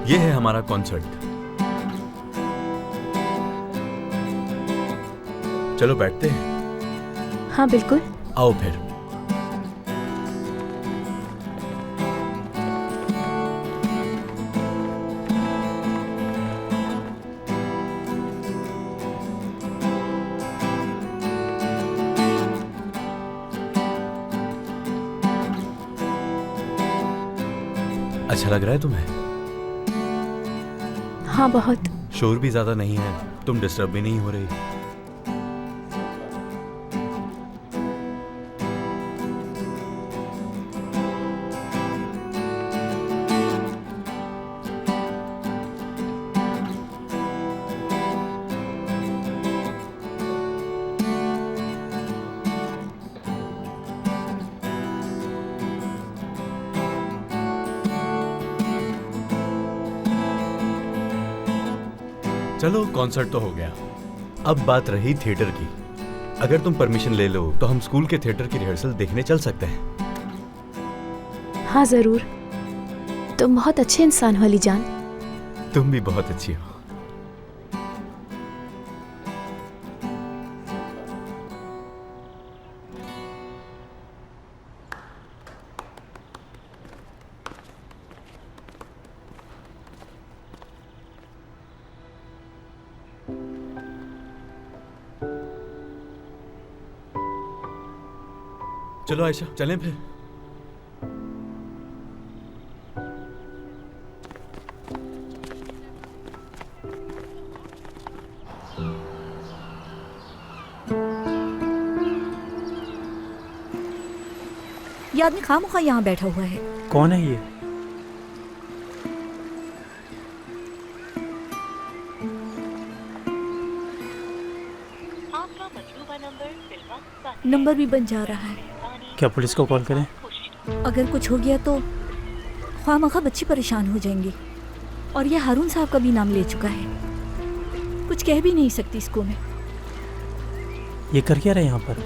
ये है हमारा कॉन्सर्ट। चलो बैठते हैं। हाँ बिल्कुल। आओ फिर। अच्छा लग रहा है तुम्हें? हाँ बहुत। शोर भी ज्यादा नहीं है, तुम डिस्टर्ब भी नहीं हो रही। चलो कॉन्सर्ट तो हो गया, अब बात रही थिएटर की। अगर तुम परमिशन ले लो तो हम स्कूल के थिएटर की रिहर्सल देखने चल सकते हैं। हाँ जरूर। तुम बहुत अच्छे इंसान हो अलीजान। तुम भी बहुत अच्छी हो। चलो आयशा चलें फिर। ये आदमी खामखा यहाँ बैठा हुआ है। कौन है ये? नंबर भी बन जा रहा है। क्या पुलिस को कॉल करें? अगर कुछ हो गया तो खामखा बच्ची परेशान हो जाएंगी। और ये हारून साहब का भी नाम ले चुका है, कुछ कह भी नहीं सकती इसको मैं। ये कर क्या रहे यहाँ पर?